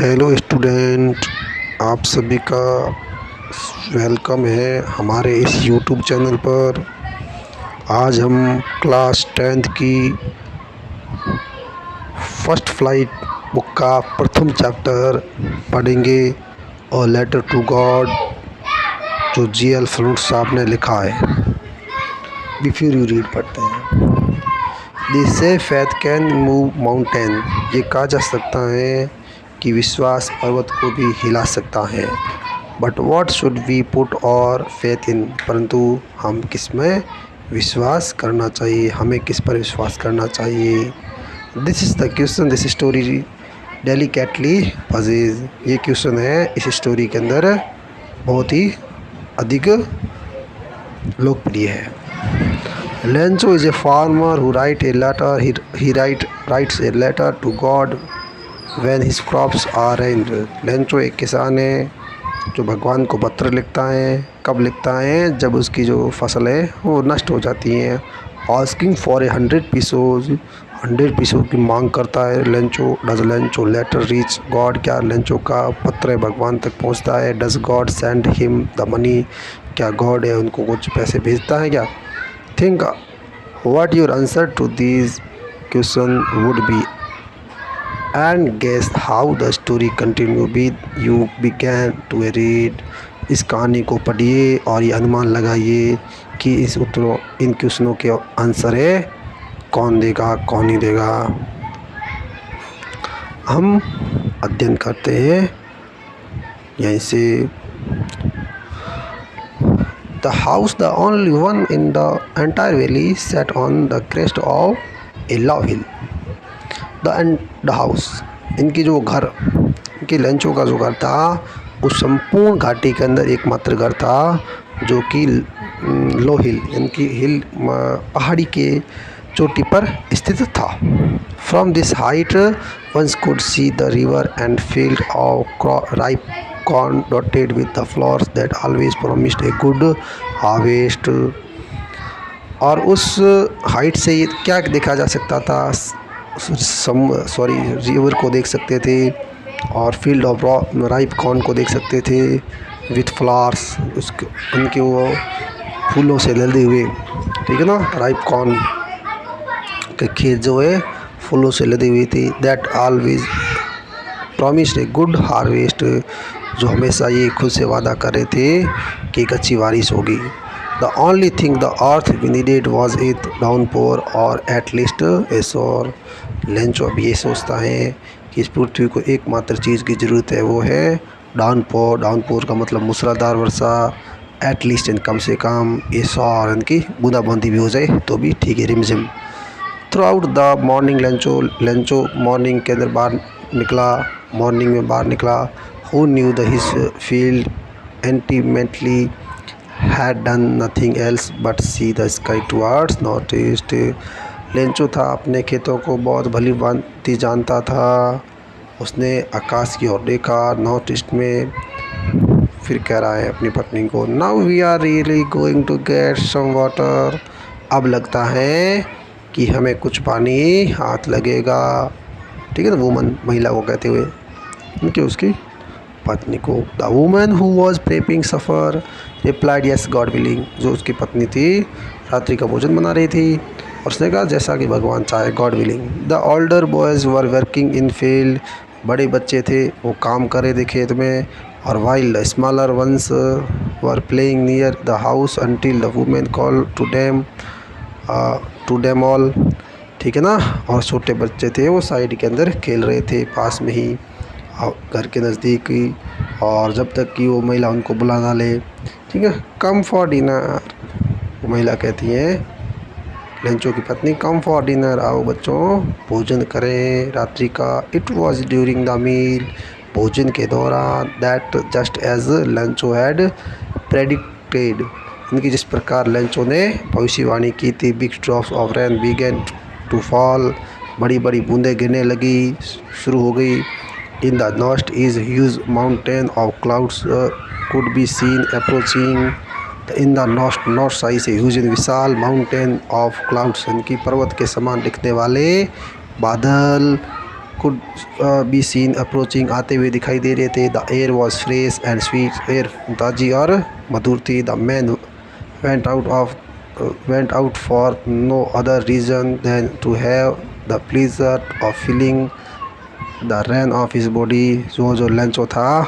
Hello student, आप सभी का वेलकम है हमारे इस यूट्यूब चैनल पर। आज हम क्लास 10th की फर्स्ट फ्लाइट बुक का प्रथम चैप्टर पढ़ेंगे और लेटर टू गॉड जो जी.एल. फ्लूट साहब ने लिखा है। बिफोर यू रीड पढ़ते हैं। दिस से फेथ कैन मूव माउंटेन, ये कहा जा सकता है कि विश्वास पर्वत को भी हिला सकता है। But what should we put our faith in, परंतु हम किस में विश्वास करना चाहिए, हमें किस पर विश्वास करना चाहिए। This is the question this story delicately पजेज, ये क्वेश्चन है इस स्टोरी के अंदर बहुत ही अधिक लोकप्रिय है। Lencho is a farmer who write a letter he writes a letter to God when his crops are rained. Lencho एक किसान है जो भगवान को पत्र लिखता है। कब लिखता है? जब उसकी जो फसल है वो नष्ट हो जाती हैं। आस्किंग फॉर 100 पीसोज, 100 पीसों की मांग करता है Lencho. Does Lencho letter reach God, क्या लेंचो का पत्र भगवान तक पहुंचता है? Does God send him the money, क्या गॉड है उनको कुछ पैसे भेजता है क्या? Think what your answer to these questions would be and guess how the story continue with you began to read। इस कहानी को पढ़िए और ये अनुमान लगाइए कि इस उत्तरों इन क्वेश्चनों के आंसर है कौन देगा कौन नहीं देगा। हम अध्ययन करते हैं यहीं से। The house, the only one in the entire valley, sat on the crest of a low hill। The house, इनकी जो घर, इनकी लेंचो का जो घर था उस संपूर्ण घाटी के अंदर एकमात्र घर था जो कि लो हिल, इनकी हिल पहाड़ी के चोटी पर स्थित था। From this height one could see the river and field of ripe corn dotted with the flowers that always promised a good harvest। और उस हाइट से ये क्या देखा जा सकता था? रिवर को देख सकते थे और फील्ड ऑफ राइप कॉर्न को देख सकते थे विथ फ्लावर्स, उसके उनके वो फूलों से लदे हुए, ठीक है ना, राइप कॉर्न के खेत जो है फूलों से लदी हुई थी। That always promised a good harvest, जो हमेशा ये खुद से वादा कर रहे थे कि एक अच्छी बारिश होगी। The only thing the earth needed was it downpour और एट लीस्ट ए शोर। लेंचो अब ये सोचता है कि इस पृथ्वी को एकमात्र चीज़ की ज़रूरत है, वो है डाउनपोर। डाउनपोर का मतलब मूसलाधार वर्षा, एट लीस्ट इन कम से कम, ए शोर इनकी बूंदाबांदी भी हो जाए तो भी ठीक है, रिमझिम। Through out the morning Lencho morning के अंदर बाहर निकला, मॉर्निंग में बाहर निकला। Who knew the his field intimately had done nothing else but see the sky towards north east. Lencho था अपने खेतों को बहुत भली भांति जानता था। उसने आकाश की ओर देखा, नॉर्थ ईस्ट में। फिर कह रहा है अपनी पत्नी को, now we are really going to get some water. अब लगता है कि हमें कुछ पानी हाथ लगेगा, ठीक है ना। वुमन, महिला को कहते हुए उनकी उसकी पत्नी को। The woman who was prepping suffer replied yes God willing, जो उसकी पत्नी थी रात्रि का भोजन बना रही थी और उसने कहा जैसा कि भगवान चाहे, God willing. The older boys were working in field, बड़े बच्चे थे वो काम कर रहे थे खेत में। और while the smaller ones were playing near the house until the women call to them all, ठीक है ना। और छोटे बच्चे थे वो साइड के अंदर खेल रहे थे पास में ही घर के नज़दीक ही, और जब तक कि वो महिला उनको बुला ना ले, ठीक है। कम फॉर डिनर, वो महिला कहती है लेंचो की पत्नी, कम फॉर डिनर, आओ बच्चों भोजन करें रात्रि का। It was during the meal, भोजन के दौरान। That just as Lencho had predicted, इनकी जिस प्रकार लेंचो ने भविष्यवाणी की थी। Big drops of rain began to fall, बड़ी बड़ी बूंदें गिरने लगी, शुरू हो गई। In the north is huge mountain of clouds could be seen approaching. In the north side से ह्यूज विशाल माउंटेन ऑफ क्लाउड्स, इनकी पर्वत के समान दिखने वाले बादल कुड बी सीन अप्रोचिंग, आते हुए दिखाई दे रहे थे। The air was fresh and sweet, air ताज़ी और मधुर थी। The man went out for no other reason than to have the pleasure of feeling the rain of his body. जो लंचो था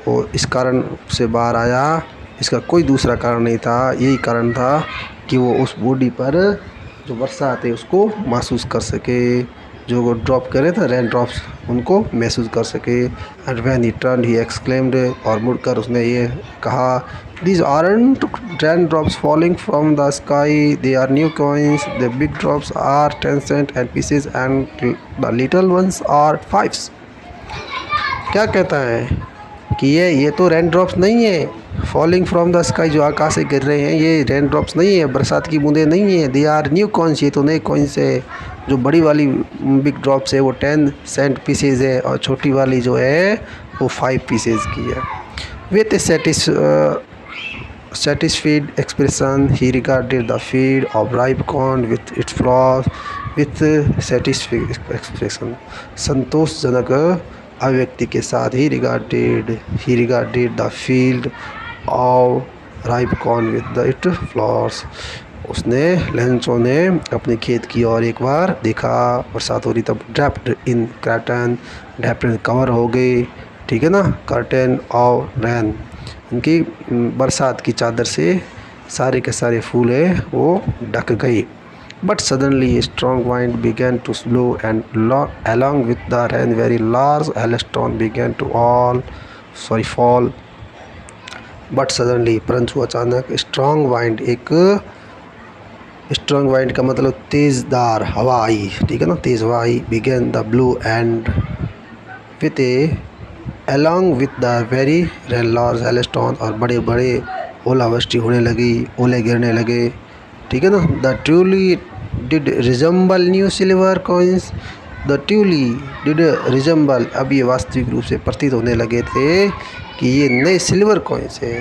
वो इस कारण से बाहर आया, इसका कोई दूसरा कारण नहीं था, यही कारण था कि वो उस बॉडी पर जो बरसात है उसको महसूस कर सके, जो वो ड्रॉप करे था रेन ड्रॉप्स उनको महसूस कर सके। And when he turn he exclaimed, और मुड़कर उसने ये कहा, these aren't rain drops falling from the sky, they are new coins, the big drops are 10 cent and pieces and the little ones are 5। क्या कहता है कि ये तो रेन ड्रॉप्स नहीं है, फॉलिंग फ्रॉम द स्काई जो आकाश से गिर रहे हैं ये रेन ड्रॉप्स नहीं है, बरसात की बूंदें नहीं है। दे आर न्यू कॉइंस, ये तो नए कॉइंस है। जो बड़ी वाली बिग ड्रॉप्स है वो 10 सेंट पीसेज है और छोटी वाली जो है वो 5 पीसेज की है। With satisfied expression he regarded the field of ripe corn with its flowers with satisfied expression। संतोषजनक अभिव्यक्ति के साथ he regarded the field of ripe corn with its flowers। उसने लेंचो ने अपने खेत की ओर एक बार देखा, बरसात हो रही तब। ड्रैप्ड इन कर्टन, ड्रैप्ड कवर हो गई, ठीक है ना, कर्टन और रैन, उनकी बरसात की चादर से सारे के सारे फूल है वो ढक गई। But suddenly strong wind began to blow and along with the rain very large hailstone began to fall। But suddenly, परंतु अचानक, स्ट्रॉन्ग वाइंड, एक स्ट्रॉन्ग वाइंड का मतलब तेज़दार हवा आई, ठीक है ना, तेज़ हवा आई। Began the blow and with along with the very large hailstone, और बड़े बड़े ओलावृष्टि होने लगी, ओले गिरने लगे, ठीक है ना। The truly did resemble new silver coins, the truly did resemble, अब ये वास्तविक रूप से प्रतीत होने लगे थे कि ये नए सिल्वर कॉइन्स है।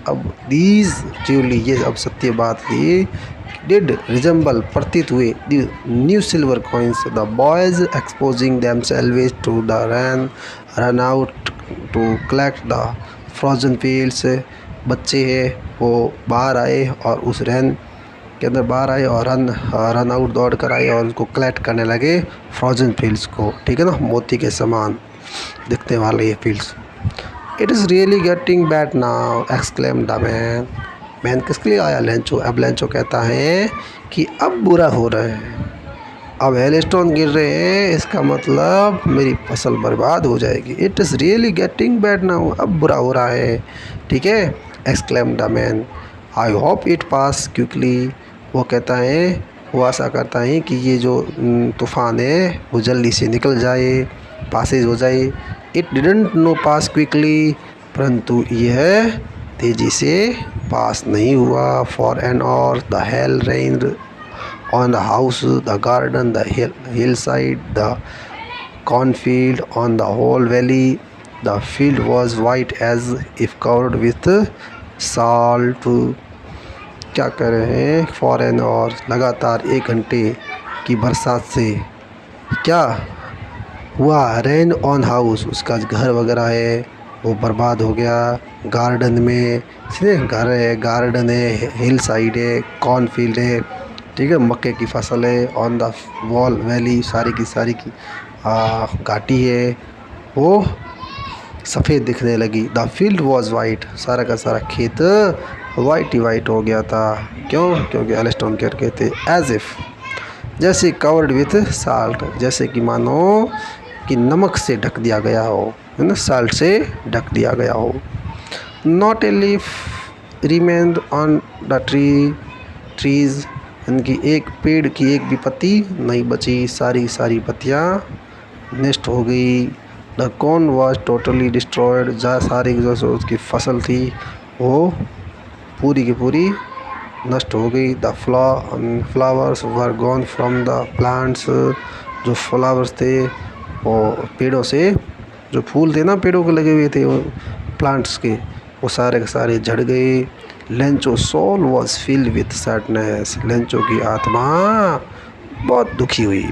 अब दीज ट्यूली, ये अब सत्य बात थी, डिड रिजम्बल, प्रतीत हुए, new silver coins. The boys exposing themselves to the run out to collect the frozen fields, बच्चे हैं वो बाहर आए और उस रैन के अंदर बाहर आए और रन आउट दौड़ कर आए और उसको कलेक्ट करने लगे फ्रोजन फील्ड्स को, ठीक है ना, मोती के समान दिखने वाले ये fields. It is really getting bad now exclaim the man किसके लिए आया, लेंचो। अब लेंचो कहता है कि अब बुरा हो रहा है, अब हेलस्टोन गिर रहे हैं, इसका मतलब मेरी फसल बर्बाद हो जाएगी। It is really getting bad now, अब बुरा हो रहा है, ठीक है। Exclaim the man, I hope it pass quickly, वो कहता है, वो आशा करता है कि ये जो तूफ़ान है वो जल्दी से निकल जाए, पासेज हो जाए। It didn't know pass quickly, परंतु यह तेज़ी से पास नहीं हुआ। For an hour the hell rained on the house, the garden, the hillside, the cornfield, on the whole valley. The field was white as if covered with salt। क्या कर रहे हैं, फॉर एन और लगातार 1 घंटे की बरसात से क्या हुआ, रेन ऑन हाउस, उसका घर वगैरह है वो बर्बाद हो गया। गार्डन में घर है, गार्डन है, हिल साइड है, कॉर्नफील्ड है, ठीक है, मक्के की फसल है। ऑन द वॉल वैली, सारी की घाटी है वो सफ़ेद दिखने लगी। द फील्ड वॉज वाइट, सारा का सारा खेत वाइट ही वाइट हो गया था। क्यों, क्योंकि हेलस्टोन गिर गए थे। एज इफ़, जैसे कवर्ड विथ साल्ट, जैसे कि मानो कि नमक से ढक दिया गया हो, है ना, साल्ट से ढक दिया गया हो। Not a leaf remained on the trees, इनकी एक पेड़ की एक भी पत्ती नहीं बची, सारी पत्तियाँ नष्ट हो गई। The corn was totally destroyed, जहाँ सारी जो उसकी फसल थी वो पूरी की पूरी नष्ट हो गई। The flowers were gone from the plants, जो फ्लावर्स थे वो पेड़ों से, जो फूल थे ना पेड़ों के लगे हुए थे वो प्लांट्स के, वो सारे के सारे झड़ गए। Lencho soul was filled with sadness, Lencho की आत्मा बहुत दुखी हुई।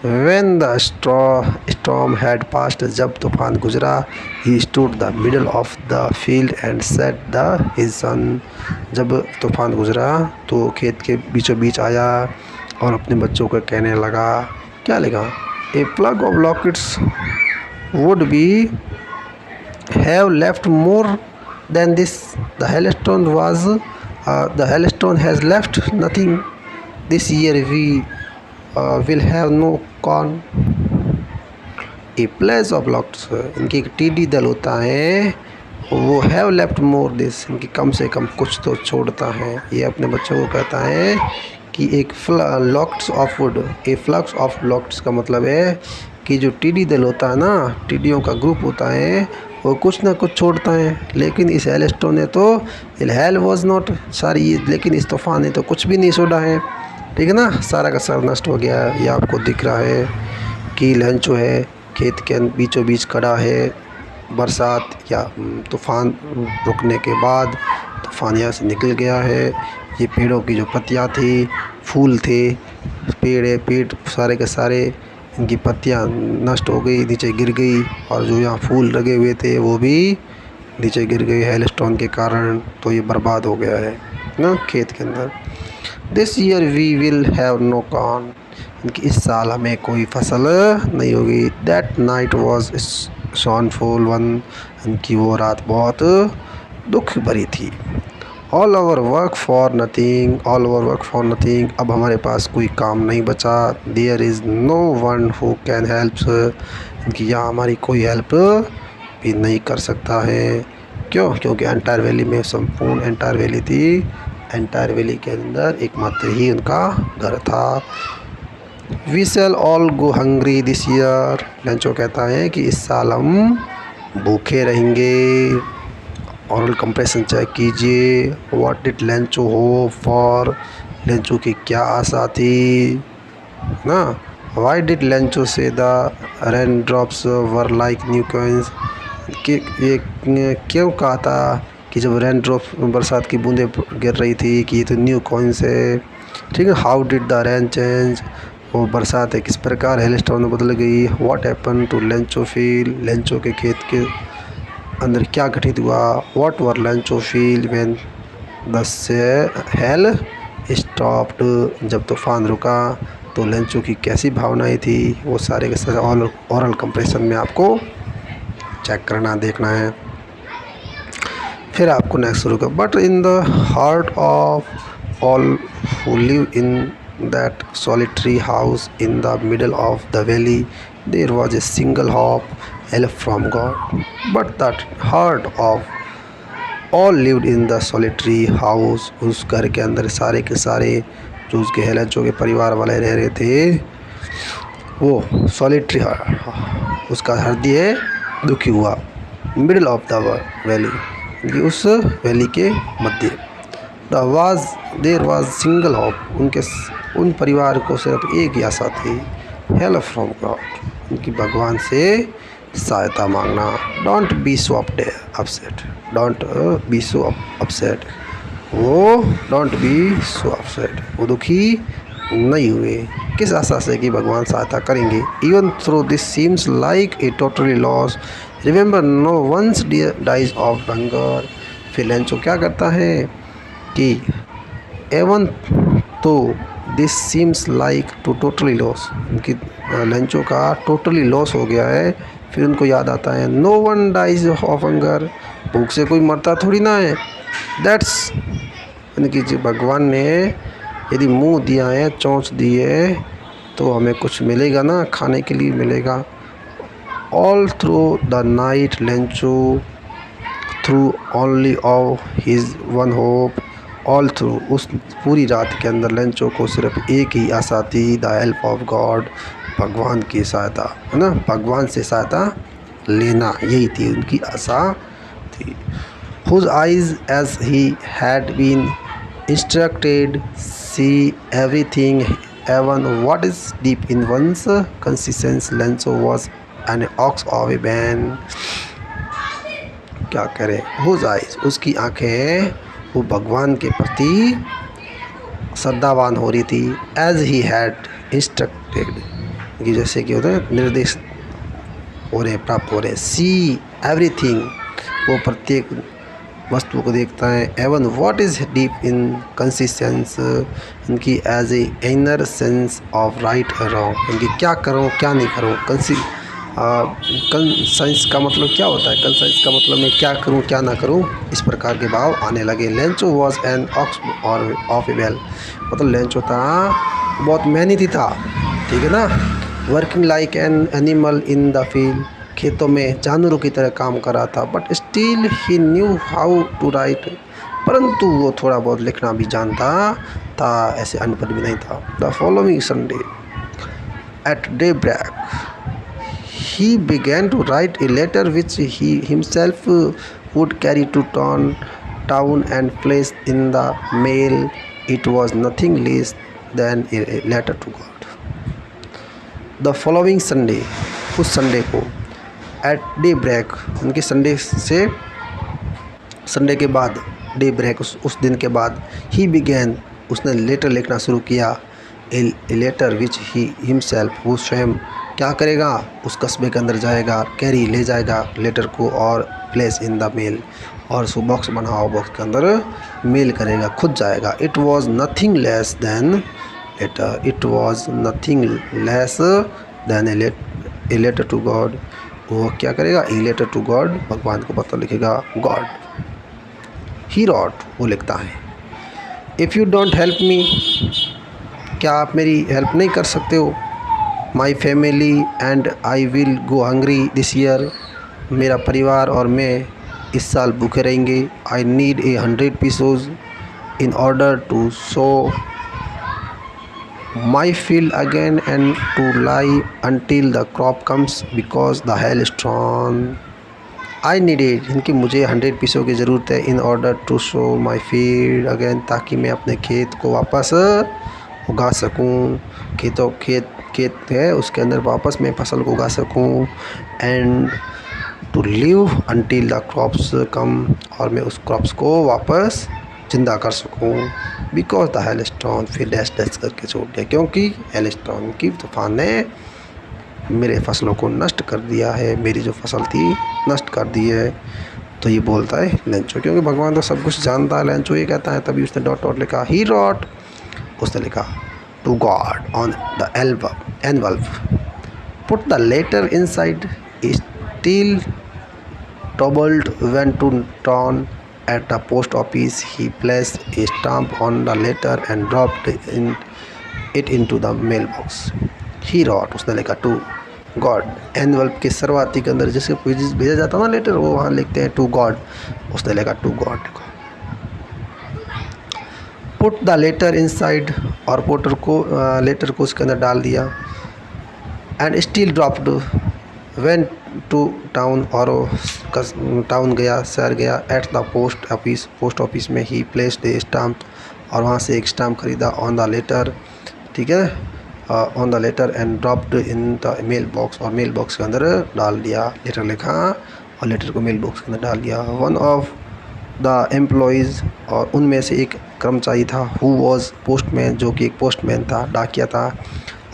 When the storm had passed, जब तूफान गुजरा, he stood the middle of the field and said his son. जब तूफान गुजरा तो खेत के बीचों बीच आया और अपने बच्चों को कहने लगा, क्या लगा? A plug of locusts would be have left more than this. The hailstone has left nothing. This year we will have no corn. A plague of locusts, इनकी एक टीडी दल होता है, वो हैव लेफ्ट मोर दिस, इनकी कम से कम कुछ तो छोड़ता है। ये अपने बच्चों को कहता है कि एक locusts of wood, a flux of locusts का मतलब है कि जो टीडी दल होता है ना, टीडियों का ग्रुप होता है, वो कुछ ना कुछ छोड़ता है। लेकिन इस हेलस्टोन ने तो हेल वॉज नॉट सारी, लेकिन इस तूफान ने तो कुछ भी नहीं छोड़ा है। ठीक है ना, सारा का सारा नष्ट हो गया। ये आपको दिख रहा है कि लंचो है खेत के बीचों बीच खड़ा है। बरसात या तूफ़ान रुकने के बाद तूफ़ान यहाँ से निकल गया है। ये पेड़ों की जो पत्तियाँ थी, फूल थे, पेड़ सारे के सारे, इनकी पत्तियाँ नष्ट हो गई, नीचे गिर गई, और जो यहाँ फूल लगे हुए थे वो भी नीचे गिर गए हेलस्टोन के कारण। तो ये बर्बाद हो गया है ना खेत के अंदर। This year we will have no corn, इनकी इस साल हमें कोई फसल नहीं होगी। That night was sorrowful one, इनकी वो रात बहुत दुख भरी थी। All over work for nothing, अब हमारे पास कोई काम नहीं बचा। There is no one who can help, इनकी यहाँ हमारी कोई हेल्प भी नहीं कर सकता है। क्यों? क्योंकि एंटायर वैली में संपूर्ण एंटायर वैली थी, एंटायर वैली के अंदर एकमात्र ही उनका घर था। We shall all go hungry this year, Lencho कहता है कि इस साल हम भूखे रहेंगे। ऑरल कंप्रेशन चेक कीजिए। What did Lencho hope for, Lencho की क्या आशा थी ना। Why did Lencho say the rain drops were like new coins, कि ये क्यों कहा था कि जब रेन ड्रॉप बरसात की बूंदें गिर रही थी कि ये तो न्यू कॉइन्स है। ठीक है। How did the rain change, वो बरसात है किस प्रकार हेलस्टोन में बदल गई। What happen to Lencho field, Lencho के खेत के अंदर क्या घटित हुआ। What were Lencho field when the hail stopped, जब तूफान रुका तो लेंचो की कैसी भावनाएं थी। वो सारे के सारे ऑरल कंप्रेशन में आपको चेक करना, देखना है। फिर आपको नेक्स्ट शुरू कर। But in the heart of all who live in that solitary house in the middle of the valley there was a single hope, help from God. But that heart of all lived in the solitary house, उस घर के अंदर सारे के सारे जो उसके हेलंचो के परिवार वाले रह रहे थे, वो सॉलिटरी उसका हृदय दुखी हुआ। मिडल ऑफ द वैली, उस वैली के मध्य। देर वाज सिंगल होप, उन परिवार को सिर्फ एक ही आशा थी, हेल्प फ्रॉम गॉड, उनकी भगवान से सहायता मांगना। Don't be so upset, don't be so upset, वो दुखी नहीं हुए। किस आशा से कि भगवान सहायता करेंगे। Even through this seems like a totally loss, remember no ones dies of hunger. फिर लेंचो क्या करता है कि even though this seems like to totally loss, उनकी लेंचो का टोटली लॉस हो गया है। फिर उनको याद आता है no one dies of hunger, भूख से कोई मरता थोड़ी ना है। दैट्स, उनकी जो भगवान ने यदि मुंह दिया है, चोंच दी है, तो हमें कुछ मिलेगा ना, खाने के लिए मिलेगा। All through the night Lencho through only of his one hope, all through उस पूरी रात के अंदर लेंचो को सिर्फ एक ही आशा थी, द हेल्प ऑफ गॉड, भगवान की सहायता, है ना, भगवान से सहायता लेना, यही थी उनकी आशा थी। Whose eyes as he had been instructed see everything even what is deep in one's conscience, Lencho was an ox of a man. क्या करे, हुज आइज, उसकी आंखें वो भगवान के प्रति श्रद्धावान हो रही थी। एज ही हैड इंस्ट्रक्टेड, कि जैसे कि होता है निर्देश हो रहे प्राप्त हो रहे। सी एवरीथिंग, वो प्रत्येक वस्तु को देखता है। Even what is deep in consistence, इनकी as a inner sense of right wrong, इनकी क्या करूँ क्या नहीं करूँ। कंसाइंस का मतलब क्या होता है? कंसाइंस का मतलब मैं क्या करूँ क्या ना करूँ, इस प्रकार के भाव आने लगे। Lencho was an ox or of a well, मतलब लेंचो था बहुत मेहनती था, ठीक है ना। Working like an animal in the field, खेतों में जानवरों की तरह काम कर रहा था। But still he knew how to write, परंतु वो थोड़ा बहुत लिखना भी जानता था, ऐसे अनपढ़ भी नहीं था। The following Sunday at day break he began to write a letter which he himself would carry to town and place in the mail. It was nothing less than a letter to God. The following Sunday, उस Sunday को, eight day break, उनके Sunday से Sunday के बाद, day break उस दिन के बाद, ही बिगैन, उसने लेटर लिखना शुरू किया। A letter which he himself, वो स्वयं क्या करेगा, उस कस्बे के अंदर जाएगा, कैरी ले जाएगा लेटर को, और प्लेस इन द मेल, और उसको बॉक्स बनाओ, बॉक्स के अंदर मेल करेगा, खुद जाएगा। It was nothing less than letter, it was nothing less than a letter to God. वो क्या करेगा, ए लेटर टू गॉड, भगवान को पत्र लिखेगा, गॉड। ही रॉट, वो लिखता है। If you don't help me, क्या आप मेरी हेल्प नहीं कर सकते हो। My family and I will go hungry this year, मेरा परिवार और मैं इस साल भूखे रहेंगे। I need 100 pesos in order to sow my field again and to lie until the crop comes because the hail storm. I needed, इनकी मुझे 100 pesos की ज़रूरत है, in order to sow my field again, ताकि मैं अपने खेत को वापस उगा सकूं। खेत है उसके अंदर वापस मैं फसल को उगा सकूं। And to live until the crops come, और मैं उस क्रॉप्स को वापस जिंदा कर सकूं। बिकॉज द हेलस्टोन, फिर डैश डैश करके छोड़ दिया, क्योंकि हेलस्टोन की तूफान ने मेरे फसलों को नष्ट कर दिया है, मेरी जो फसल थी नष्ट कर दी है। तो ये बोलता है लेंचो, क्योंकि भगवान तो सब कुछ जानता है, लेंचो ये कहता है, तभी उसने डॉट डॉट लिखा। ही रॉट, उसने लिखा to God on the envelope, put the letter inside, still troubled, went to town. At the post office he placed a stamp on the letter and dropped it into the mailbox. He wrote, उसने लिखा to God, एनवल्प के शुरुआती के अंदर जिसके भेजा जाता ना लेटर, वो वहाँ लिखते हैं to God, उसने लिखा to God। Put the letter inside, और पोटर को लेटर को उसके अंदर डाल दिया। And still dropped, went to town, और टाउन गया, शहर गया। एट द पोस्ट ऑफिस में ही प्लेस्ड ए स्टाम्प, और वहाँ से एक स्टाम्प खरीदा। ऑन द लेटर, ठीक है, on the letter and dropped in the mail box, और मेल बॉक्स के अंदर डाल दिया। लेटर लिखा और लेटर को मेल बॉक्स के अंदर डाल दिया। वन ऑफ द एम्प्लॉयज़, और उनमें से एक कर्मचारी था, हु वॉज पोस्टमैन, जो कि एक पोस्टमैन था, डाकिया था।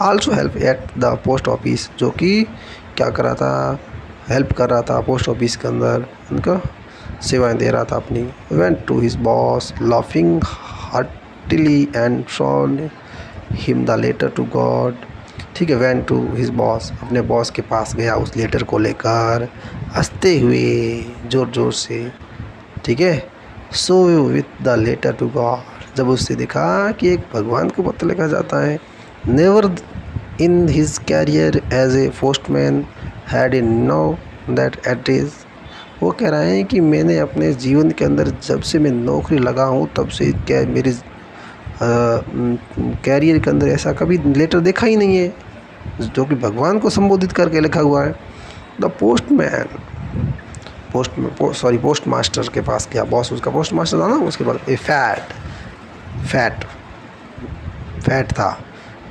Also help at the post office, जो कि क्या कर रहा था, हेल्प कर रहा था पोस्ट ऑफिस के अंदर, उनका सेवाएं दे रहा था अपनी। Went to his boss laughing heartily and shown him the letter to God, ठीक है। वेंट टू हिज बॉस, अपने बॉस के पास गया उस लेटर को लेकर, हंसते हुए ज़ोर ज़ोर से, ठीक है। So with the letter to God, जब उससे देखा कि एक भगवान को पत्र लिखा जाता है। Never in his career as a postman had a know that address, वो कह रहे हैं कि मैंने अपने जीवन के अंदर जब से मैं नौकरी लगा हूँ तब से क्या मेरे कैरियर के अंदर ऐसा कभी लेटर देखा ही नहीं है जो कि भगवान को संबोधित करके लिखा हुआ है। द पोस्टमैन, पोस्ट मास्टर के पास गया, बॉस उसका पोस्ट मास्टर था ना, उसके पास ए फैट था,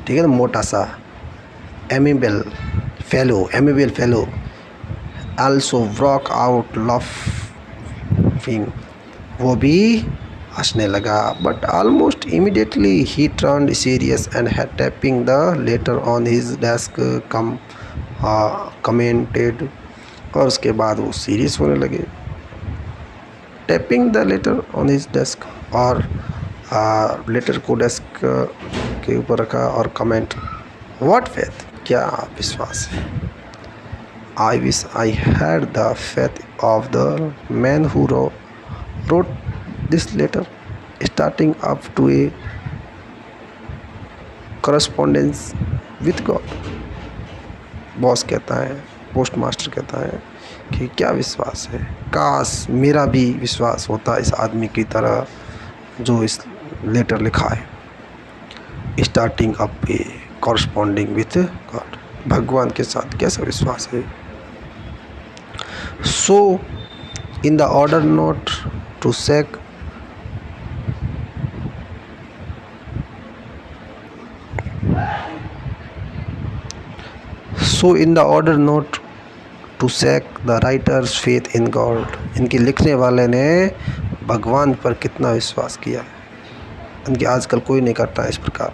ठीक है ना, मोटा सा, amiable fellow also broke out laughing, वो भी हंसने लगा, बट ऑलमोस्ट इमीडिएटली ही turned serious and had tapping the letter on his desk commented. और उसके बाद वो सीरियस होने लगे। Tapping the letter on his desk, और लेटर को डेस्क के ऊपर रखा और कमेंट, व्हाट फेथ, क्या विश्वास है। I wish I had the faith of the man who wrote this letter, starting up to a correspondence with God। Boss कहता है, पोस्ट मास्टर कहता है कि क्या विश्वास है, काश मेरा भी विश्वास होता इस आदमी की तरह जो इस लेटर लिखा है। Starting up a corresponding with God, भगवान के साथ कैसा विश्वास है। So in the order not to shake in the order not to shake the writer's faith in God, इनके लिखने वाले ने भगवान पर कितना विश्वास किया है, इनकी आजकल कोई नहीं करता है इस प्रकार।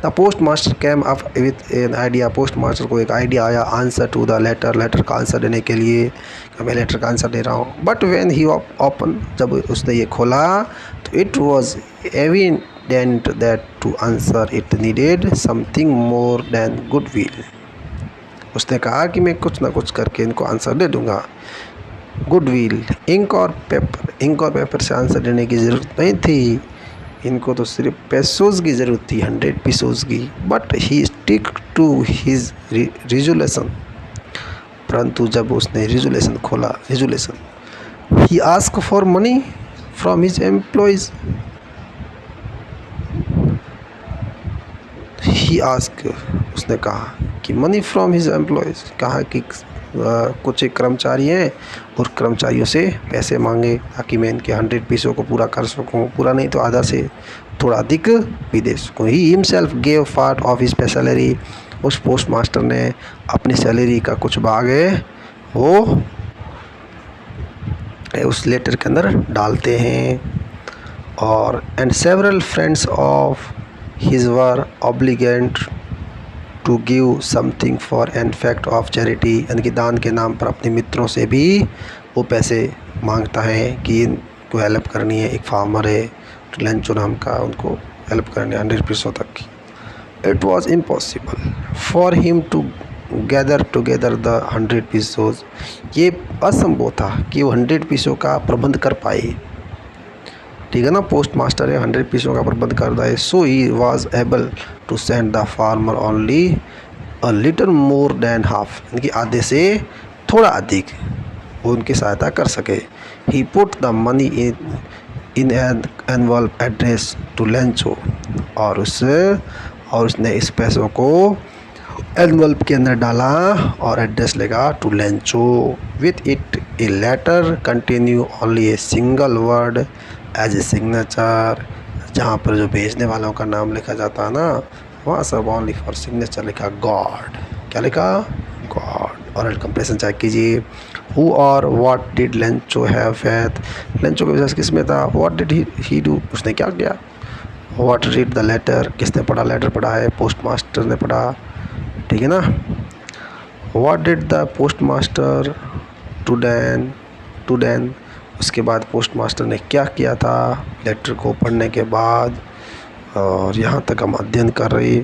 The post master came up with an idea, post master को एक आइडिया आया, answer to the letter, letter का आंसर देने के लिए, मैं लेटर का आंसर दे रहा हूँ। बट व्हेन ही ओपन, जब उसने ये खोला तो it was evident that to answer it needed something more than goodwill. उसने कहा कि मैं कुछ ना कुछ करके इनको आंसर दे दूंगा। गुडविल, इंक और पेपर, इंक और पेपर से आंसर देने की ज़रूरत नहीं थी, इनको तो सिर्फ पैसोज़ की ज़रूरत थी, 100 पैसोज़ की। But he stick to his resolution, परंतु जब उसने रिजोल्यूशन खोला, resolution, he ask for money from his employees, he ask, उसने कहा कि मनी फ्रॉम हिज एम्प्लॉयज़, कहा कि कुछ एक कर्मचारी हैं और कर्मचारियों से पैसे मांगे ताकि मैं इनके 100 पैसों को पूरा कर सकूं, पूरा नहीं तो आधा से थोड़ा अधिक भी दे सकूँ। He himself gave part of his salary, उस पोस्ट मास्टर ने अपनी सैलरी का कुछ भाग है वो उस लेटर के अंदर डालते हैं। और and several friends of his were obligated to give something for an fact of charity, यानी कि दान के नाम पर अपने मित्रों से भी वो पैसे मांगता है कि इनको हेल्प करनी है। एक फार्मर है लेंचो नाम का, उनको हेल्प करनी है 100 पैसों तक की। It was impossible for him to gather together the 100 pesos, ये असंभव था कि वो 100 पैसों का प्रबंध कर पाए। ठीक है ना, पोस्ट मास्टर है, 100 पैसों का प्रबंध कर रहा है। So he was able to send the farmer only a little more than half, यानी कि आधे से थोड़ा अधिक वो उनकी सहायता कर सके। He put the money in an envelope address to Lencho, और उसने इस पैसों को एनवल्प के अंदर डाला और एड्रेस लगा to Lencho. With it a letter continue only a single word as a signature, जहाँ पर जो भेजने वालों का नाम लिखा जाता है ना, वहाँ सब ओनली फॉर सिग्नेचर लिखा गॉड। क्या लिखा? गॉड। और कंप्रेशन चेक कीजिए। हु और what did Lencho have faith, Lencho का विश्वास किस में था। व्हाट डिड ही डू, उसने क्या किया। व्हाट रीड द लेटर, किसने पढ़ा, लेटर पढ़ा है, पोस्ट मास्टर ने पढ़ा। ठीक है ना। What did the post master to then, उसके बाद पोस्ट मास्टर ने क्या किया था लेटर को पढ़ने के बाद। और यहाँ तक हम अध्ययन कर रहे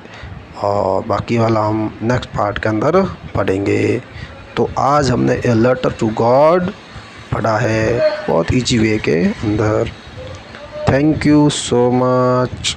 और बाकी वाला हम नेक्स्ट पार्ट के अंदर पढ़ेंगे। तो आज हमने ए लेटर टू गॉड पढ़ा है बहुत इजी वे के अंदर। Thank you so much.